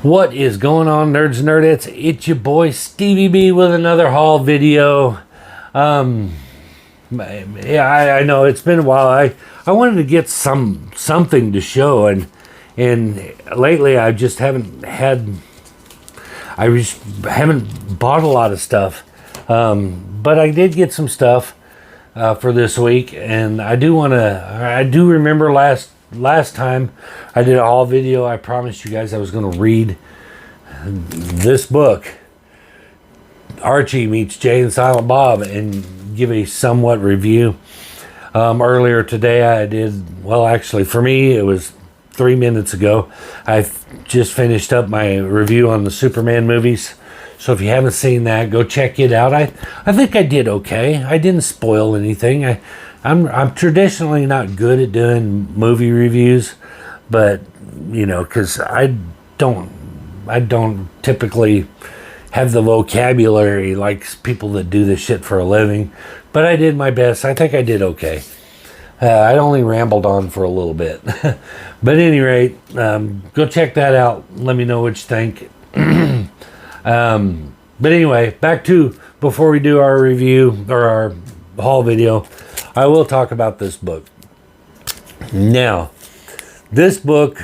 What is going on, nerds and nerdettes? It's your boy Stevie B with another haul video. Yeah, I know it's been a while. I wanted to get something to show, and lately I just haven't bought a lot of stuff. But I did get some stuff for this week, and I do remember last time I did a haul video, I promised you guys I was going to read this book, Archie Meets Jay and Silent Bob, and give a somewhat review. Earlier today I did, well, actually for me it was 3 minutes ago, I just finished up my review on the Superman movies. So if you haven't seen that, go check it out. I think I did okay. I didn't spoil anything. I'm traditionally not good at doing movie reviews, but because I don't typically have the vocabulary like people that do this shit for a living. But I did my best. I think I did okay. I only rambled on for a little bit, but at any rate, go check that out. Let me know what you think. But anyway, back to before we do our review or our haul video, I will talk about this book. Now, this book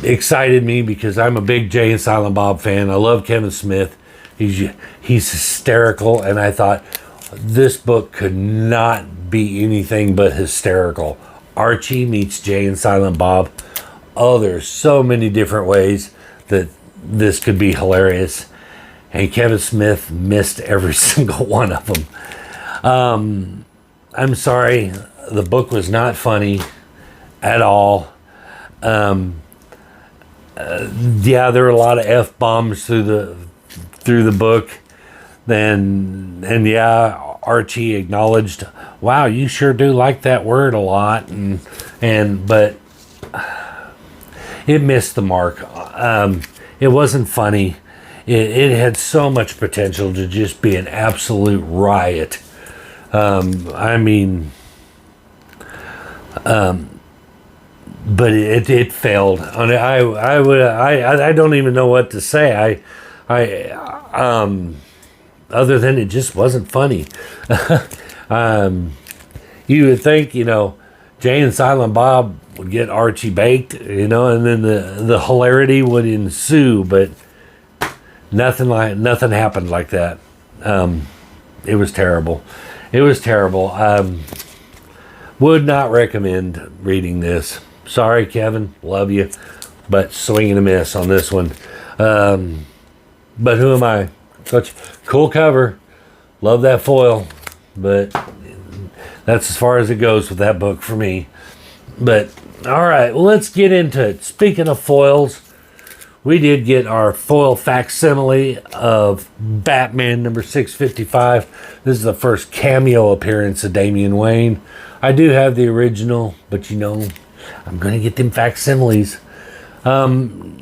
excited me because I'm a big Jay and Silent Bob fan. I love Kevin Smith. He's hysterical, and I thought this book could not be anything but hysterical. Archie Meets Jay and Silent Bob. Oh, there's so many different ways that this could be hilarious, and Kevin Smith missed every single one of them. I'm sorry, the book was not funny at all. Yeah, there were a lot of F-bombs through the book. And yeah, Archie acknowledged, wow, you sure do like that word a lot, but it missed the mark. It wasn't funny. It had so much potential to just be an absolute riot. But it failed. I don't even know what to say. Other than it just wasn't funny. You would think, Jay and Silent Bob would get Archie baked, and then the hilarity would ensue, but nothing happened like that. It was terrible. Would not recommend reading this. Sorry, Kevin, love you, but swing and a miss on this one. But who am I? Such cool cover, love that foil, but that's as far as it goes with that book for me. But all right, well, let's get into it. Speaking of foils, we did get our foil facsimile of Batman number 655. This is the first cameo appearance of Damian Wayne. I do have the original, but I'm gonna get them facsimiles. Had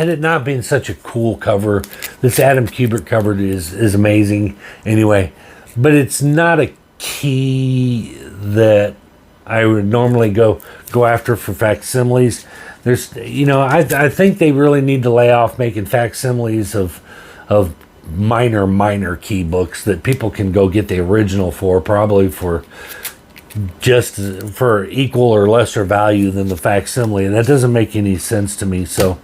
it not been such a cool cover, this Adam Kubert cover is amazing anyway, but it's not a key that I would normally go after for facsimiles. There's, I think they really need to lay off making facsimiles of minor key books that people can go get the original for, probably for just for equal or lesser value than the facsimile, and that doesn't make any sense to me. So,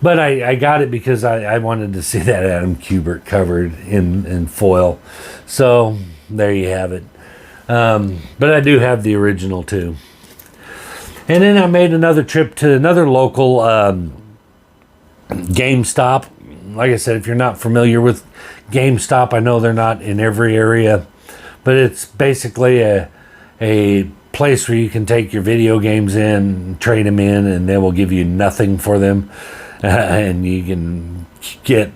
but I got it because I wanted to see that Adam Kubert covered in foil. So there you have it. But I do have the original too. And then I made another trip to another local GameStop. Like I said, if you're not familiar with GameStop, I know they're not in every area, but it's basically a place where you can take your video games in, trade them in, and they will give you nothing for them, and you can get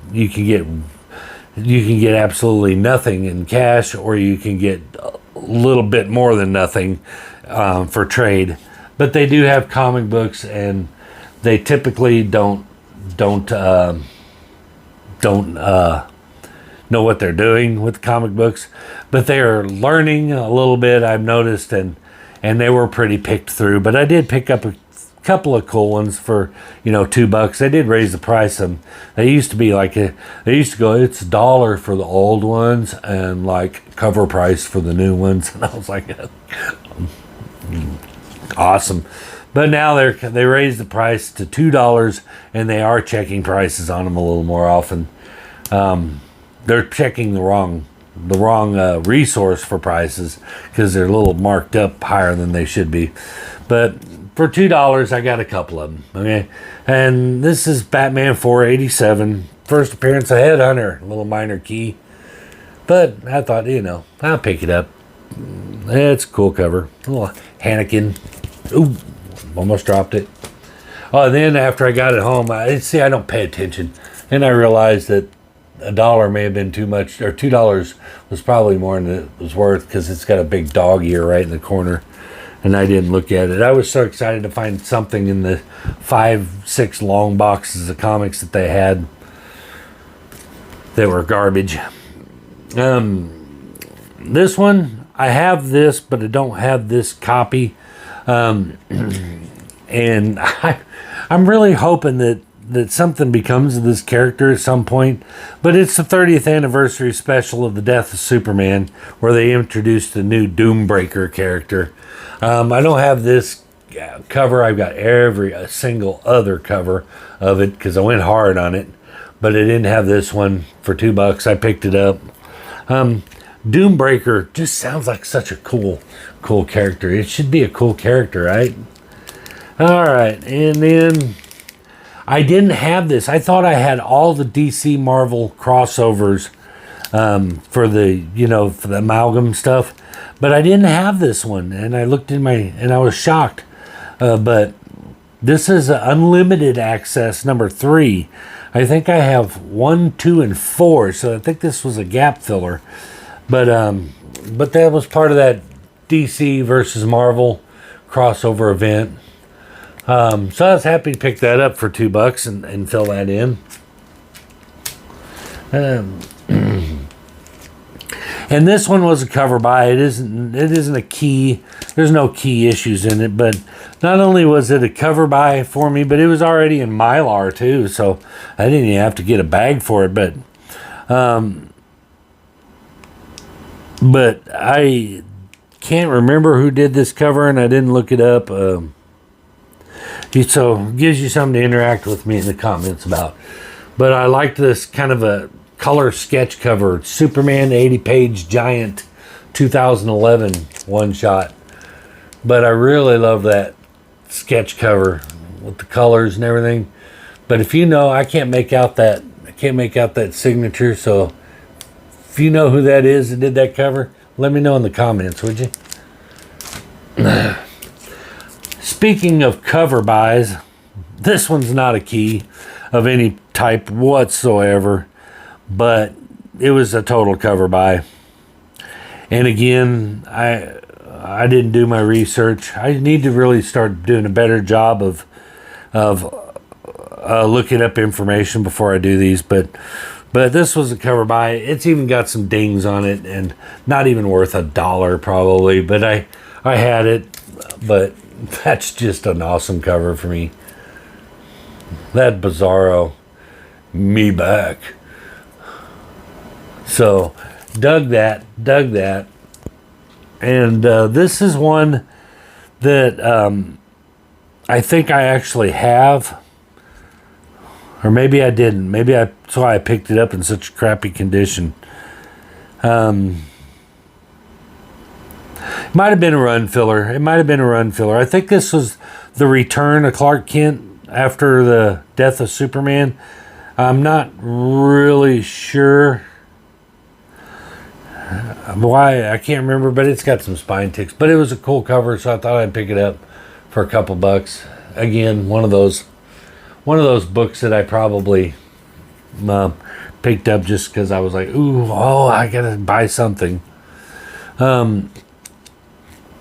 absolutely nothing in cash, or you can get a little bit more than nothing for trade. But they do have comic books, and they typically don't know what they're doing with comic books, but they are learning a little bit, I've noticed, and they were pretty picked through. But I did pick up a couple of cool ones for, $2. They did raise the price of them. They used to be they used to go, it's $1 for the old ones and like cover price for the new ones. And I was like, awesome. But now they raised the price to $2, and they are checking prices on them a little more often. They're checking the wrong resource for prices because they're a little marked up higher than they should be. But for $2, I got a couple of them. Okay, and this is Batman 487, first appearance of Headhunter, a little minor key. But I thought, I'll pick it up. It's a cool cover. A little Hannikin. Ooh, almost dropped it. Oh, and then after I got it home, I don't pay attention, and I realized that $1 may have been too much, or $2 was probably more than it was worth because it's got a big dog ear right in the corner, and I didn't look at it. I was so excited to find something in the 5-6 long boxes of comics that they had that were garbage. This one, I have this, but I don't have this copy, and I'm really hoping that something becomes of this character at some point. But it's the 30th anniversary special of the death of Superman, where they introduced the new Doombreaker character. I don't have this cover. I've got every single other cover of it because I went hard on it, but I didn't have this one. For $2 I picked it up. Doombreaker just sounds like such a cool character. It should be a cool character, right? All right, and then I didn't have this. I thought I had all the DC Marvel crossovers for the amalgam stuff, but I didn't have this one. And I looked and I was shocked. But this is Unlimited Access number 3. I think I have 1, 2, and 4. So I think this was a gap filler. But that was part of that DC versus Marvel crossover event. So I was happy to pick that up for $2 and fill that in. And this one was a cover buy. It isn't a key. There's no key issues in it, but not only was it a cover buy for me, but it was already in Mylar too, so I didn't even have to get a bag for it. But I can't remember who did this cover, and I didn't look it up. So it gives you something to interact with me in the comments about. But I liked this kind of a color sketch cover. Superman 80-page giant 2011 one-shot. But I really love that sketch cover with the colors and everything. But if I can't make out that signature. So if you know who that is that did that cover, let me know in the comments, would you? Speaking of cover buys, this one's not a key of any type whatsoever, but it was a total cover buy. And again, I didn't do my research. I need to really start doing a better job of looking up information before I do these. But this was a cover buy. It's even got some dings on it, and not even worth $1 probably. But I had it, but that's just an awesome cover for me. That Bizarro, me back. So, dug that. And this is one that I think I actually have. Or maybe I didn't. Maybe that's why I picked it up in such crappy condition. Might have been a run filler. I think this was the return of Clark Kent after the death of Superman. I'm not really sure why. I can't remember, but it's got some spine ticks. But it was a cool cover, so I thought I'd pick it up for a couple bucks. Again, one of those books that I probably picked up just because I was like, I gotta buy something.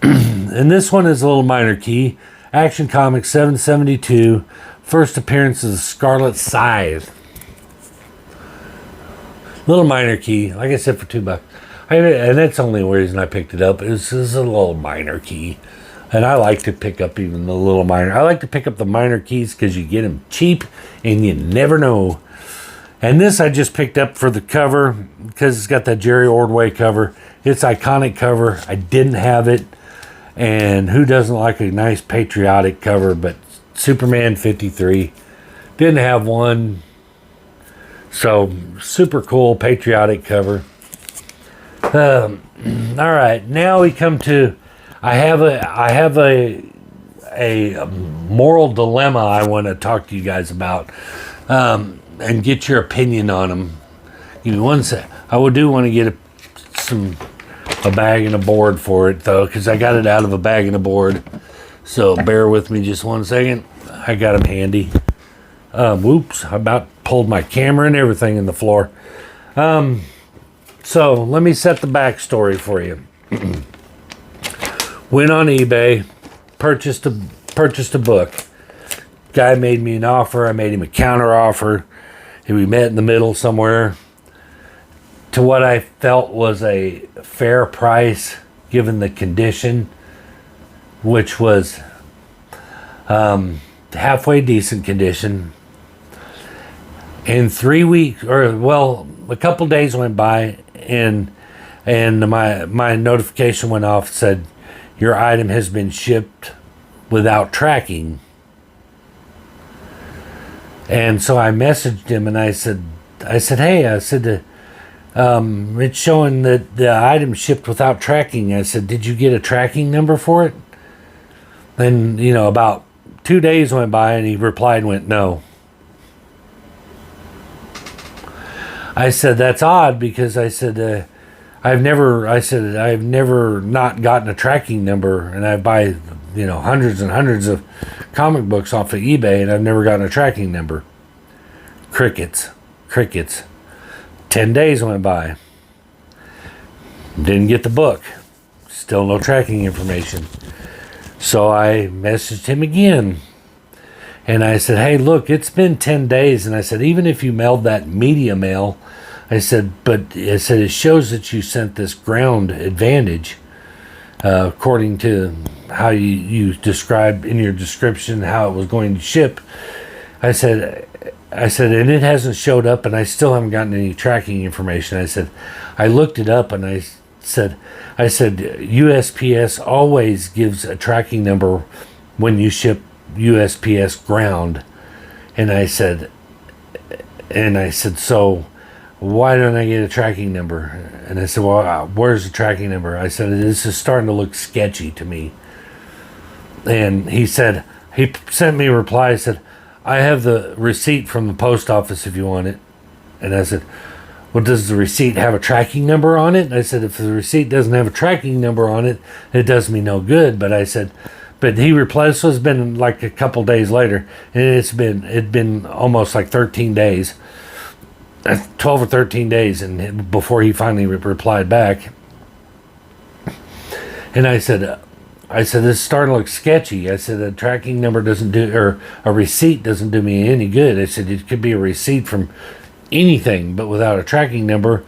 And this one is a little minor key. Action Comics 772, first appearance of Scarlet Scythe. Little minor key, like I said, for $2. And that's the only reason I picked it up. Is a little minor key. And I like to pick up even the little minor. I like to pick up the minor keys because you get them cheap and you never know. And this I just picked up for the cover because it's got that Jerry Ordway cover. It's iconic cover. I didn't have it. And who doesn't like a nice patriotic cover? But Superman 53 didn't have one. So super cool patriotic cover. All right, now we come to I have a moral dilemma I want to talk to you guys about, and get your opinion on them. Give me one sec. I would do want to get a bag and a board for it though, because I got it out of a bag and a board. So bear with me just one second. I got them handy. Whoops! I about pulled my camera and everything in the floor. So let me set the backstory for you. Went on eBay, purchased a book. Guy made me an offer. I made him a counter offer. We met in the middle somewhere to what I felt was a fair price given the condition, which was halfway decent condition. In 3 weeks, a couple days went by, and my notification went off, said your item has been shipped without tracking. And so I messaged him and I said, hey, it's showing that the item shipped without tracking. I said, did you get a tracking number for it? And about 2 days went by and he replied and went, no. I said, that's odd, because I said, I've never not gotten a tracking number, and I buy, hundreds and hundreds of comic books off of eBay, and I've never gotten a tracking number. Crickets. 10 days went by. Didn't get the book. Still no tracking information. So I messaged him again. And I said, hey, look, it's been 10 days. And I said, even if you mailed that media mail, I said, it shows that you sent this Ground Advantage, according to how you described in your description how it was going to ship. I said, and it hasn't showed up, and I still haven't gotten any tracking information. I said, I looked it up, and I said, USPS always gives a tracking number when you ship USPS Ground. And I said, so why don't I get a tracking number? And I said, well, where's the tracking number? I said, this is starting to look sketchy to me. And he sent me a reply. He said, I have the receipt from the post office if you want it. And I said, well, does the receipt have a tracking number on it? And I said, if the receipt doesn't have a tracking number on it, it does me no good. But I said, but he replied, this has been like a couple days later, and it'd been almost like 13 days, 12 or 13 days, and before he finally replied back. And I said, this is starting to look sketchy. I said, a tracking number doesn't do, or a receipt doesn't do me any good. I said, it could be a receipt from anything, but without a tracking number,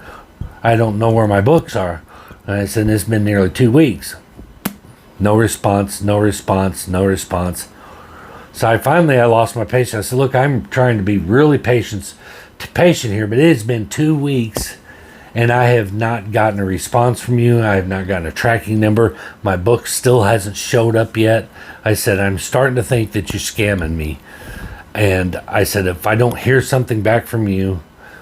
I don't know where my books are. And I said, it's been nearly 2 weeks. No response. So I lost my patience. I said, look, I'm trying to be really patient here, but it has been 2 weeks and I have not gotten a response from you. I have not gotten a tracking number. My book still hasn't showed up yet. I said, I'm starting to think that you're scamming me. And I said, if I don't hear something back from you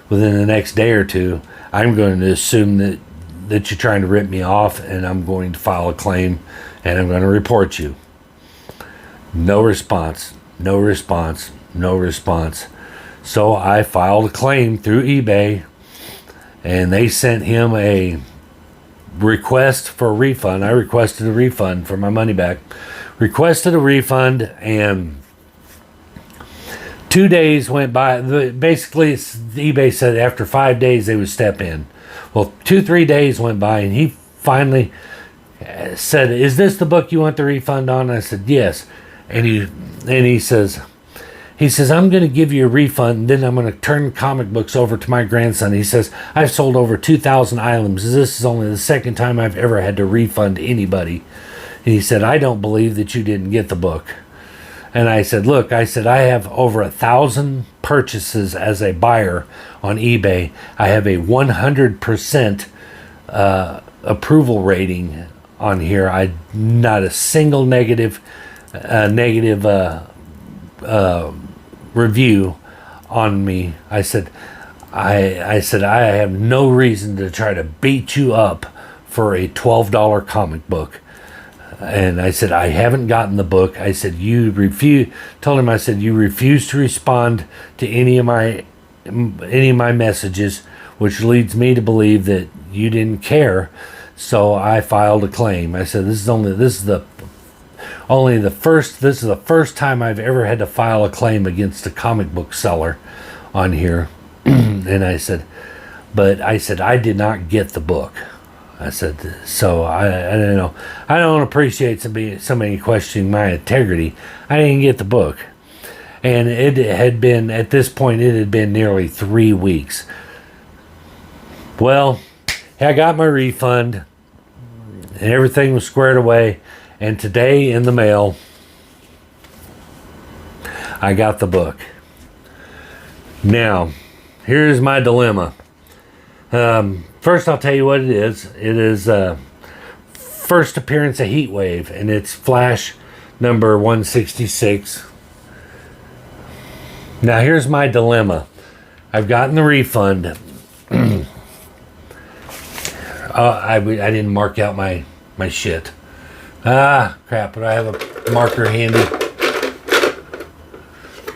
within the next day or two, I'm going to assume that you're trying to rip me off, and I'm going to file a claim, and I'm going to report you. No response. So I filed a claim through eBay, and they sent him a request for a refund. I requested a refund for my money back. Requested a refund, and 2 days went by. Basically, eBay said after 5 days they would step in. Well, 2-3 days went by, and he finally said, is this the book you want the refund on? I said, yes. And he says, I'm going to give you a refund, and then I'm going to turn comic books over to my grandson. He says, I've sold over 2,000 items. This is only the second time I've ever had to refund anybody. And he said, I don't believe that you didn't get the book. And I said, look, I said, I have over 1,000 purchases as a buyer on eBay. I have a 100% approval rating on here. Not a single negative review on me. I said, I said, I have no reason to try to beat you up for a $12 comic book. And I said, I haven't gotten the book. I said, told him, I said, you refuse to respond to any of my messages, which leads me to believe that you didn't care. So I filed a claim. I said, this is the first time I've ever had to file a claim against a comic book seller on here. And I said, I did not get the book. I said, so I don't know. I don't appreciate somebody questioning my integrity. I didn't get the book. And it had been, at this point, it had been nearly 3 weeks. Well, I got my refund and everything was squared away. And today in the mail, I got the book. Now, here's my dilemma. First, I'll tell you what it is. It is first appearance of Heatwave, and it's Flash number 166. Now, here's my dilemma. I've gotten the refund. I didn't mark out my shit. Crap, but I have a marker handy.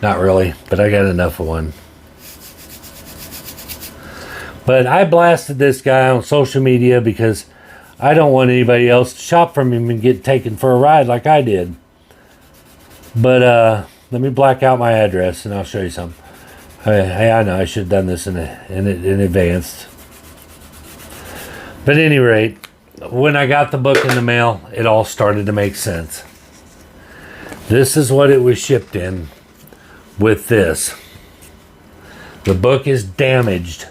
Not really, but I got enough of one. But I blasted this guy on social media because I don't want anybody else to shop from him and get taken for a ride like I did. But let me black out my address and I'll show you something. I know I should have done this in advance. But at any rate, when I got the book in the mail, it all started to make sense. This is what it was shipped in with this. The book is damaged.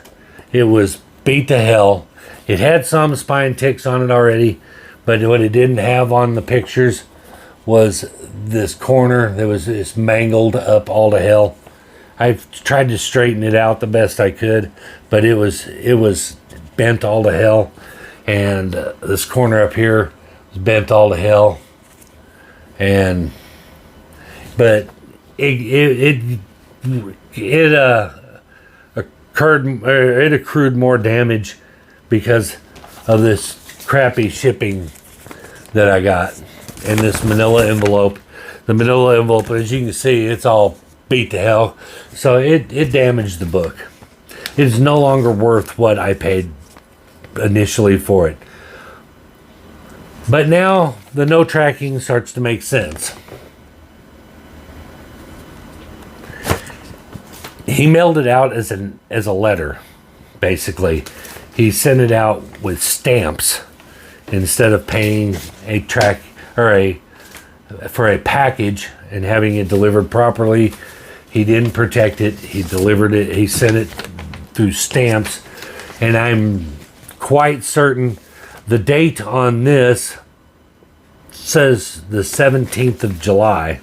It was beat to hell. It had some spine ticks on it already, but what it didn't have on the pictures was this corner that was just mangled up all to hell. I've tried to straighten it out the best I could, but it was bent all to hell, and this corner up here was bent all to hell. But it accrued more damage because of this crappy shipping that I got in this manila envelope. The manila envelope, as you can see, it's all beat to hell. So it damaged the book. It is no longer worth what I paid initially for it. But now the no tracking starts to make sense. He mailed it out as a letter, basically. He sent it out with stamps instead of paying a track or for a package and having it delivered properly. He didn't protect it. He delivered it. He sent it through stamps, and I'm quite certain the date on this says the 17th of July,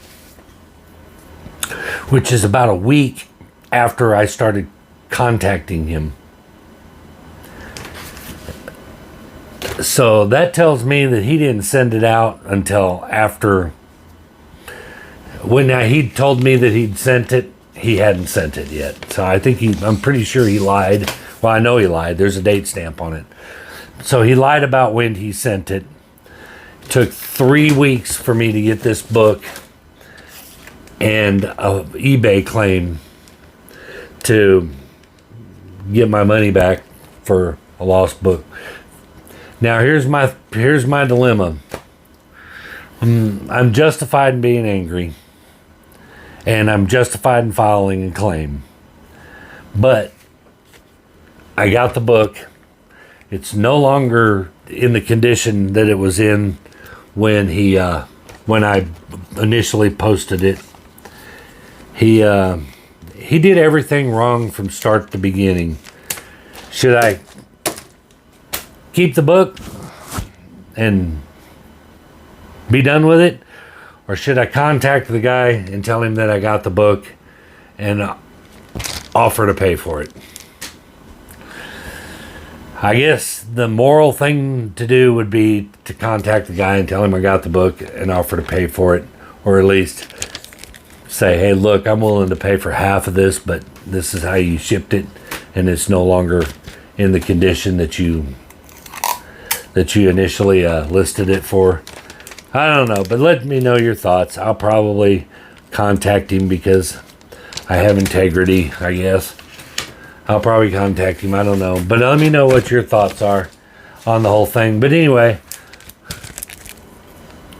which is about a week after I started contacting him. So that tells me that he didn't send it out until after. When he told me that he'd sent it, he hadn't sent it yet. So I'm pretty sure he lied. Well, I know he lied. There's a date stamp on it. So he lied about when he sent it. It took 3 weeks for me to get this book and an eBay claim to get my money back for a lost book. Now here's my dilemma. I'm justified in being angry, and I'm justified in filing a claim. But I got the book. It's no longer in the condition that it was in when I initially posted it. He did everything wrong from start to beginning. Should I keep the book and be done with it? Or should I contact the guy and tell him that I got the book and offer to pay for it? I guess the moral thing to do would be to contact the guy and tell him I got the book and offer to pay for it. Or at least say, hey, look, I'm willing to pay for half of this, but this is how you shipped it, and it's no longer in the condition that you initially listed it for. I don't know, but let me know your thoughts. I'll probably contact him because I have integrity, I guess. I'll probably contact him. I don't know. But let me know what your thoughts are on the whole thing. But anyway,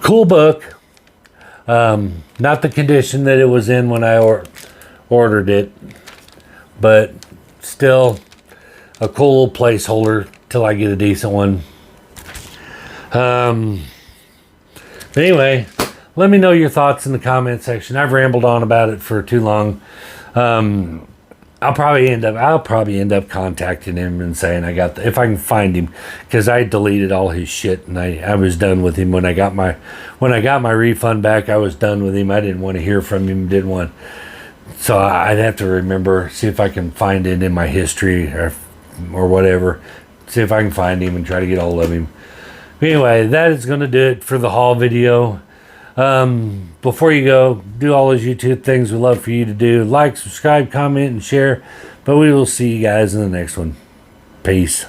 cool book. Not the condition that it was in when I ordered it, but still a cool little placeholder till I get a decent one. But anyway, let me know your thoughts in the comment section. I've rambled on about it for too long. I'll probably end up contacting him and saying if I can find him, because I deleted all his shit and I was done with him when I got my refund back. I was done with him. I didn't want to hear from him. So I'd have to see if I can find it in my history or whatever. See if I can find him and try to get a hold of him. Anyway, that is going to do it for the haul video. Before you go, do all those YouTube things we love for you to do. Like, subscribe, comment, and share. But we will see you guys in the next one. Peace.